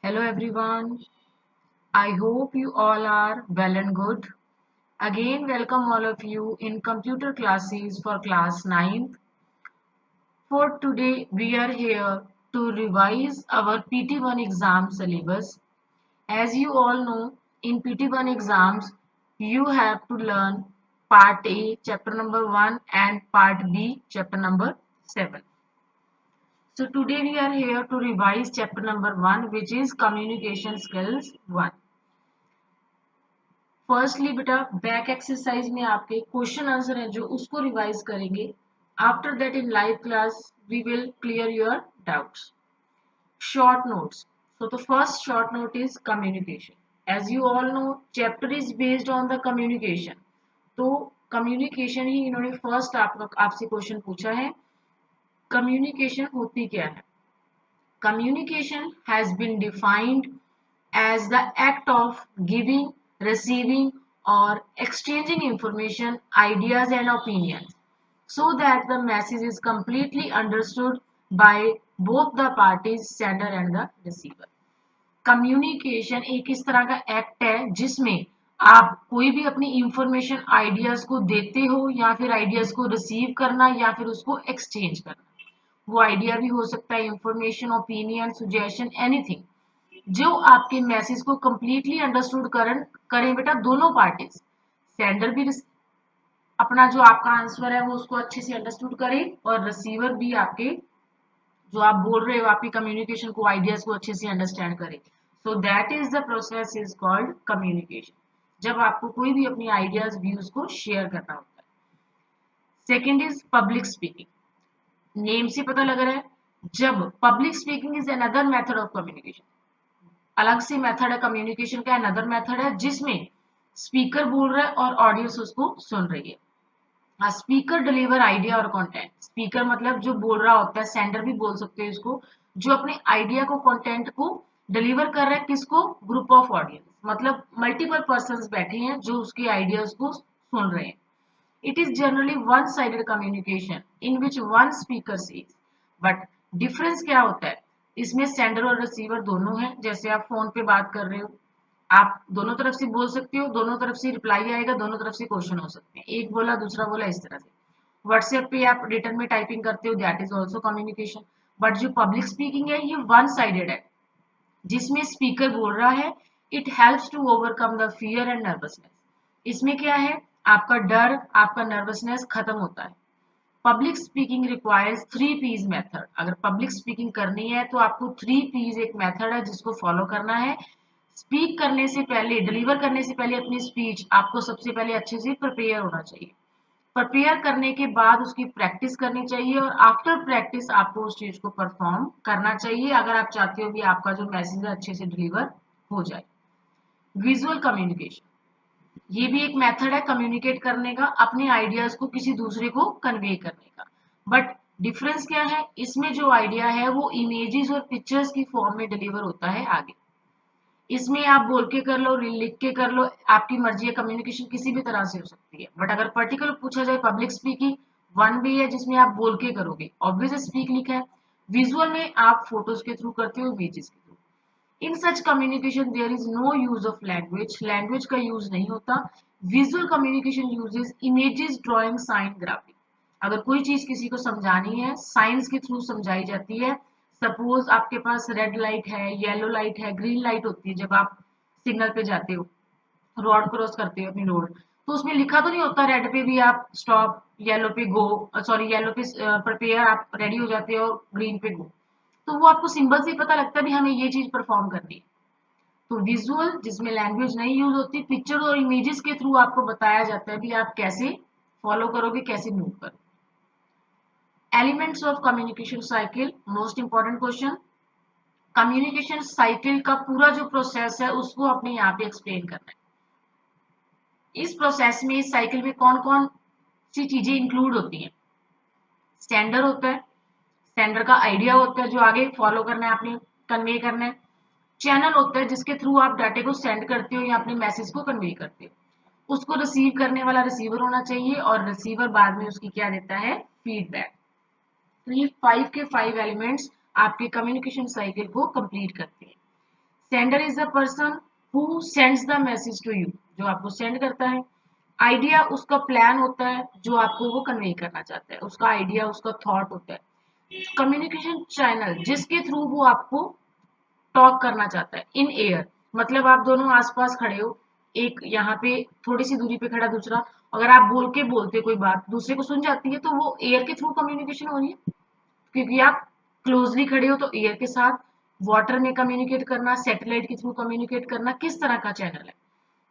Hello everyone. I hope you all are well and good. Again, welcome all of you in computer classes for class 9th. For today, we are here to revise our PT1 exam syllabus. As you all know, in PT1 exams, you have to learn part A, chapter number 1 and part B, chapter number 7. So today we are here to revise chapter number 1, which is communication skills 1. Firstly बेटा back exercise में आपके question answer हैं जो उसको revise करेंगे. After that in live class we will clear your doubts. Short notes. So the first short note is communication. As you all know, chapter is based on the communication. तो communication ही इन्होंने first आपसे question पूछा है. Communication होती क्या है? Communication has been defined as the act of giving, receiving, or exchanging information, ideas, and opinions so that the message is completely understood by both the parties, sender and the receiver. Communication एक इस तरह का act है जिसमें आप कोई भी अपनी इंफॉर्मेशन आइडियाज को देते हो या फिर आइडियाज को रिसीव करना या फिर उसको एक्सचेंज करना. वो आइडिया भी हो सकता है, इंफॉर्मेशन, ओपिनियन, सुजेशन, एनीथिंग जो आपके मैसेज को कंप्लीटली अंडरस्टूड करें बेटा दोनों पार्टीज. सेंडर भी अपना जो आपका आंसर है वो उसको अच्छे से अंडरस्टूड करे और रिसीवर भी आपके जो आप बोल रहे हो आपकी कम्युनिकेशन को, आइडियाज को अच्छे से अंडरस्टैंड करे. So that is the process is called communication, जब आपको कोई भी अपनी आइडियाज व्यूज को शेयर करना होता है. Second is public speaking. Name से पता लग रहा है, जब public speaking is another method of communication. अलग से मेथड है कम्युनिकेशन का, अनदर मेथड है जिसमें स्पीकर बोल रहा है और ऑडियंस उसको सुन रही है. स्पीकर डिलीवर आइडिया और कंटेंट. स्पीकर मतलब जो बोल रहा होता है, सेंडर भी बोल सकते हो इसको, जो अपने आइडिया को, कंटेंट को डिलीवर कर रहा है. किसको? ग्रुप ऑफ ऑडियंस, मतलब मल्टीपल पर्संस बैठे हैं जो उसके आइडियाज को सुन रहे हैं. It is generally one-sided communication in which one speaker says. But difference क्या होता है? इसमें सेंडर और रिसीवर दोनों हैं. जैसे आप फोन पे बात कर रहे हो, आप दोनों तरफ से बोल सकते हो, दोनों तरफ से रिप्लाई आएगा, दोनों तरफ से क्वेश्चन हो सकते हैं, एक बोला दूसरा बोला, इस तरह से. व्हाट्सएप पे आप रिटर्न में टाइपिंग करते हो, that is also communication. But जो पब्लिक स्पीकिंग है ये वन साइडेड है, जिसमें स्पीकर बोल रहा है. It helps to overcome the fear and nervousness. इसमें क्या है, आपका डर, आपका नर्वसनेस खत्म होता है. Public speaking requires 3 P's method. अगर पब्लिक स्पीकिंग करनी है तो आपको 3 P's एक मेथड है जिसको फॉलो करना है. स्पीक करने से पहले, डिलीवर करने से पहले अपनी स्पीच आपको सबसे पहले अच्छे से प्रिपेयर होना चाहिए. प्रिपेयर करने के बाद उसकी प्रैक्टिस करनी चाहिए और आफ्टर प्रैक्टिस आपको उस चीज को परफॉर्म करना चाहिए अगर आप चाहते हो कि आपका जो मैसेज है अच्छे से डिलीवर हो जाए. विजुअल कम्युनिकेशन, ये भी एक मेथड है कम्युनिकेट करने का, अपने आइडियाज को किसी दूसरे को कन्वे करने का. बट डिफरेंस क्या है, इसमें जो आइडिया है वो इमेजेस और पिक्चर्स की फॉर्म में डिलीवर होता है आगे. इसमें आप बोल के कर लो, लिख के कर लो, आपकी मर्जी है, कम्युनिकेशन किसी भी तरह से हो सकती है. बट अगर पर्टिकुलर पूछा जाए पब्लिक स्पीकिंग, वन वे है जिसमें आप बोल के करोगे, ऑब्वियस स्पीक लिखा है. विजुअल में आप फोटोज के थ्रू करते हो, इमेजेस के through. In such communication there is no use of language. Language का यूज नहीं होता. Visual communication uses images, drawing, sign, graphic. अगर कोई चीज किसी को समझानी है, साइंस के थ्रू समझाई जाती है. सपोज आपके पास रेड लाइट है, येलो लाइट है, ग्रीन लाइट होती है जब आप सिग्नल पे जाते हो, रोड क्रॉस करते हो अपनी रोड, तो उसमें लिखा तो नहीं होता रेड पे भी आप स्टॉप, येलो पे गो, सॉरी येलो पे प्रिपेयर, आप रेडी हो जाते हो, ग्रीन पे गो. तो वो आपको सिंबल से पता लगता है भी हमें ये चीज परफॉर्म करनी है. तो विजुअल जिसमें लैंग्वेज नहीं यूज होती, पिक्चर और इमेजेस के थ्रू आपको बताया जाता है भी आप कैसे फॉलो करोगे, कैसे मूव करोगे. Elements of communication cycle, most important question. Communication cycle का पूरा जो प्रोसेस है उसको अपने यहाँ पे एक्सप्लेन करना है. इस प्रोसेस में, इस साइकिल में कौन कौन सी चीजें इंक्लूड होती हैं. सेंडर होता है, सेंडर का आइडिया होता है जो आगे फॉलो करना है, आपने कन्वे करना है. चैनल होता है जिसके थ्रू आप डाटे को सेंड करते हो या अपने मैसेज को कन्वे करते हो. उसको रिसीव करने वाला रिसीवर होना चाहिए और रिसीवर बाद में उसकी क्या देता है, फीडबैक. तो ये 5 के 5 एलिमेंट्स आपके कम्युनिकेशन साइकिल को कंप्लीट करते हैं. Sender is the person who sends the message to you, जो आपको सेंड करता है। आइडिया उसका प्लान होता है जो आपको वो कन्वे करना चाहता है, उसका आइडिया, उसका थॉट होता है। कम्युनिकेशन चैनल जिसके थ्रू वो आपको टॉक करना चाहता है, इन एयर, मतलब आप दोनों आसपास खड़े हो, एक यहाँ पे थोड़ी सी दूरी पे खड़ा, दूसरा, अगर आप बोल के बोलते कोई बात दूसरे को सुन जाती है तो वो एयर के थ्रू कम्युनिकेशन हो रही है, क्योंकि आप क्लोजली खड़े हो। तो एयर के साथ, वाटर में कम्युनिकेट करना, सैटेलाइट के थ्रू कम्युनिकेट करना, किस तरह का चैनल है?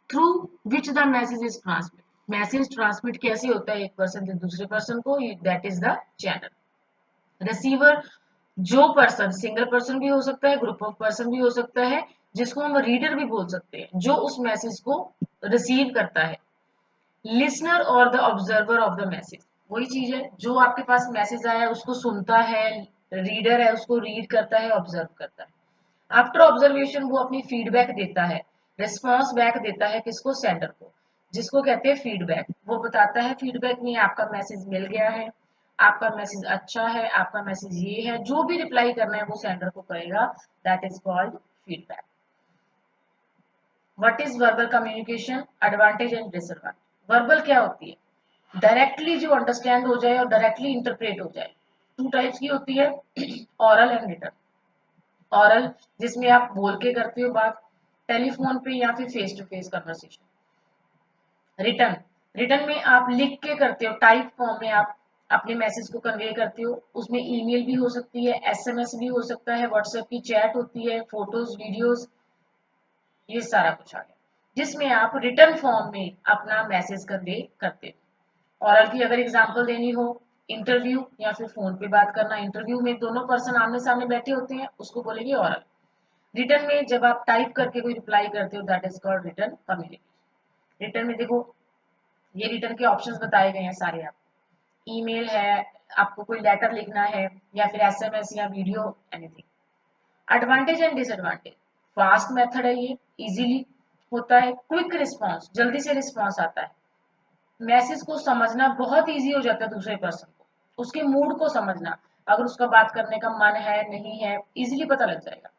Through which the message is transmit. Message transmit कैसे होता है एक पर्सन से दूसरे पर्सन को, that is the channel. Receiver, जो पर्सन, सिंगल पर्सन भी हो सकता है, ग्रुप ऑफ पर्सन भी हो सकता है, जिसको हम रीडर भी बोल सकते हैं, जो उस मैसेज को रिसीव करता है। लिसनर और the observer of the message, वही चीज है, जो आपके पास मैसेज आया है उसको सुनता है, रीडर है उसको रीड करता है, ऑब्जर्व करता है। आफ्टर ऑब्जर्वेशन वो अपनी फीडबैक देता है, रिस्पॉन्स बैक देता है, किसको? सेंडर को, जिसको कहते हैं फीडबैक। वो बताता है फीडबैक में आपका मैसेज मिल गया है, आपका मैसेज अच्छा है, आपका मैसेज ये है, जो भी रिप्लाई करना है वो सेंडर को करेगा, that is called feedback. What is verbal communication? Advantage and disadvantage. Verbal क्या होती है? डायरेक्टली जो अंडरस्टैंड हो जाए और डायरेक्टली इंटरप्रेट हो जाए। टू टाइप्स की होती है, ऑरल एंड रिटन। ऑरल जिसमें आप बोल के करते हो बात, टेलीफोन पे या फिर face to face conversation. Written, written में आप लिख के करते हो, टाइप फॉर्म में आप अपने मैसेज को कन्वे करते हो। उसमें ईमेल भी हो सकती है, एसएमएस भी हो सकता है, व्हाट्सएप की चैट होती है, फोटोज, वीडियोस, ये सारा कुछ आ गया, जिसमें आप रिटन फॉर्म में अपना मैसेज कन्वे करते हो। ऑरल की अगर एग्जांपल देनी हो, इंटरव्यू या फिर फोन पे बात करना, इंटरव्यू में दोनों पर्सन आमने सामने बैठे होते हैं, उसको बोलेंगे ऑरल। रिटर्न में जब आप टाइप करके कोई रिप्लाई करते हो, that is called return communication. Return में देखो, ये रिटर्न के ऑप्शंस बताए गए हैं सारे। आप ईमेल है, आपको कोई लेटर लिखना है, या फिर एसएमएस या video, anything. Advantage and disadvantage, fast method है ये, इजीली होता है, क्विक रिस्पॉन्स, जल्दी से रिस्पॉन्स आता है। मैसेज को समझना बहुत इजी हो जाता है दूसरे पर्सन को, उसके मूड को समझना, अगर उसका बात करने का मन है नहीं है, इजीली पता लग जाएगा।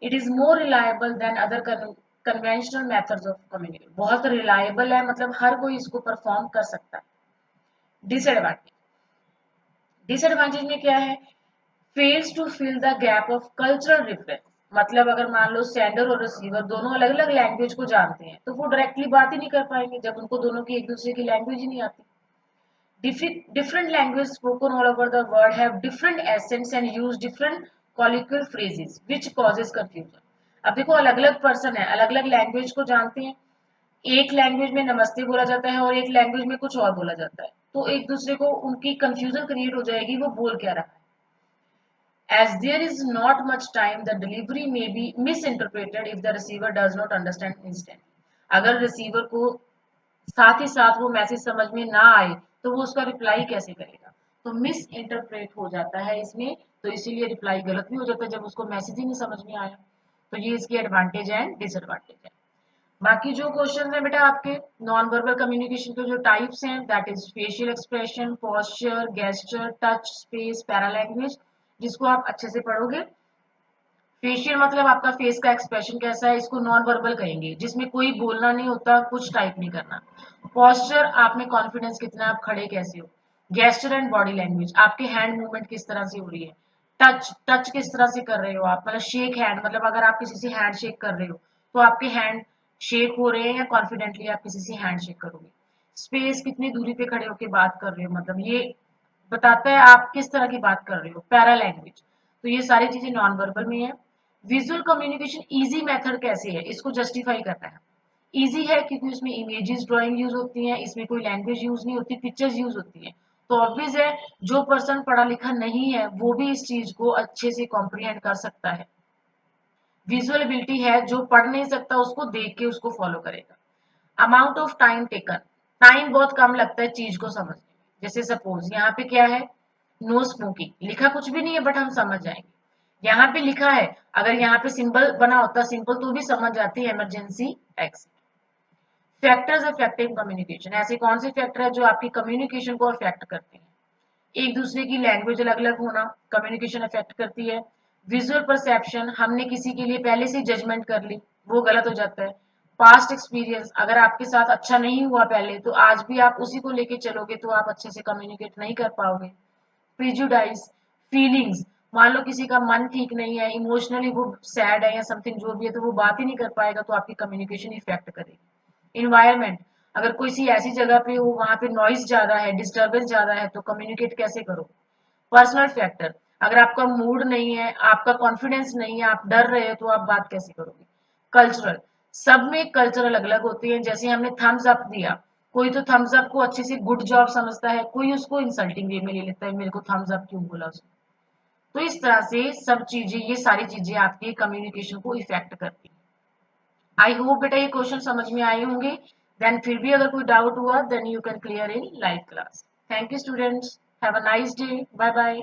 It is more reliable then other conventional methods of communication, बहुत रिलायबल है, मतलब हर कोई इसको परफॉर्म कर सकता है। डिसएडवांटेज, डिसएडवांटेज में क्या है? Fails to fill the gap of cultural difference, मतलब अगर मान लो सेंडर और रिसीवर दोनों अलग अलग लैंग्वेज को जानते हैं तो वो डायरेक्टली बात ही नहीं कर पाएंगे, जब उनको दोनों की एक दूसरे की लैंग्वेज ही नहीं आती। Different languages spoken all over the world have different accents and use different colloquial phrases, which causes confusion. अब देखो, अलग अलग पर्सन है, अलग अलग लैंग्वेज को जानते हैं, एक लैंग्वेज में नमस्ते बोला जाता है और एक लैंग्वेज में कुछ और बोला जाता है, तो एक दूसरे को उनकी कंफ्यूजन क्रिएट हो जाएगी, वो बोल क्या रहा है। As there is not much time, the delivery may be misinterpreted if the receiver does not understand instantly. अगर रिसीवर को साथ ही साथ वो मैसेज समझ में ना आए तो वो उसका रिप्लाई कैसे करेगा? तो मिस इंटरप्रेट हो जाता है इसमें, तो इसीलिए रिप्लाई गलत भी हो जाता है जब उसको मैसेज ही नहीं समझ में आया। तो ये इसकी एडवांटेज एंड डिसएडवांटेज है। बाकी जो क्वेश्चन है बेटा आपके, नॉन वर्बल कम्युनिकेशन के जो टाइप्स हैं, that is facial expression, posture, gesture, touch, space, para language, जिसको आप अच्छे से पढ़ोगे। फेशियल मतलब आपका फेस का एक्सप्रेशन कैसा है, इसको नॉन वर्बल कहेंगे, जिसमें कोई बोलना नहीं होता, कुछ टाइप नहीं करना। पोस्चर, आप में कॉन्फिडेंस कितना है, आप खड़े कैसे हो। गेस्चर एंड बॉडी लैंग्वेज, आपके हैंड मूवमेंट किस तरह से हो रही है। टच, टच किस तरह से कर रहे हो आप, मतलब शेक हैंड, मतलब अगर आप किसी से हैंड शेक कर रहे हो तो आपके हैंड शेक हो रहे हैं या कॉन्फिडेंटली आप किसी से हैंड शेक करोगे। स्पेस, कितनी दूरी पे खड़े होकर बात कर रहे हो, मतलब ये बताता है आप किस तरह की बात कर रहे हो। पैरा लैंग्वेज, तो ये सारी चीजें नॉन वर्बल में है। विजुअल कम्युनिकेशन इजी मेथड कैसे है, इसको जस्टिफाई करना है। इजी है क्योंकि उसमें इमेजेस, ड्राइंग यूज होती हैं, इसमें कोई लैंग्वेज यूज नहीं होती, पिक्चर्स यूज होती हैं। तो ऑब्वियस है, जो पर्सन पढ़ा लिखा नहीं है वो भी इस चीज को अच्छे से कॉम्प्रिहेंड कर सकता है। विजुअल एबिलिटी है, जो पढ़ नहीं सकता उसको देख के उसको फॉलो करेगा। Amount of time taken, time बहुत कम लगता है चीज को समझने में। जैसे सपोज यहाँ पे क्या है, नो स्मोकिंग, लिखा कुछ भी नहीं है बट हम समझ जाएंगे। यहाँ पे लिखा है, अगर यहाँ पे सिंबल बना होता सिंपल तो भी समझ जाती है, emergency x. Factors affecting communication, ऐसे कौन से फैक्टर है जो आपकी कम्युनिकेशन को अफेक्ट करते हैं? एक दूसरे की लैंग्वेज अलग अलग होना कम्युनिकेशन अफेक्ट करती है। विजुअल परसेप्शन, हमने किसी के लिए पहले से जजमेंट कर ली, वो गलत हो जाता है। पास्ट एक्सपीरियंस, अगर आपके साथ अच्छा नहीं हुआ पहले तो आज भी आप उसी को लेके चलोगे तो आप अच्छे से कम्युनिकेट नहीं कर पाओगे। प्रिजुडाइज, फीलिंग्स, मान लो किसी का मन ठीक नहीं है, इमोशनली वो सैड है या समथिंग जो भी है, तो वो बात ही नहीं कर पाएगा, तो आपकी कम्युनिकेशन इफेक्ट करेगी। इन्वायरमेंट, अगर कोई सी ऐसी जगह पे हो वहां पे नॉइज ज्यादा है, डिस्टर्बेंस ज्यादा है, तो कम्युनिकेट कैसे करो। पर्सनल फैक्टर, अगर आपका मूड नहीं है, आपका कॉन्फिडेंस नहीं है, आप डर रहे हो, तो आप बात कैसे करोगे। कल्चरल, सब में कल्चर अलग अलग होते हैं। जैसे हमने थम्स अप दिया, कोई तो थम्स अप को अच्छे से गुड जॉब समझता है, कोई उसको इंसल्टिंग वे में ले लेता है, मेरे को थम्स अप क्यों बोला उसने। तो इस तरह से सब चीजें, ये सारी चीजें आपके कम्युनिकेशन को इफेक्ट करती हैं। आई होप बेटा ये क्वेश्चन समझ में आए होंगे। देन फिर भी अगर कोई डाउट हुआ then you can clear in live class. Thank you students, have a nice day, bye bye.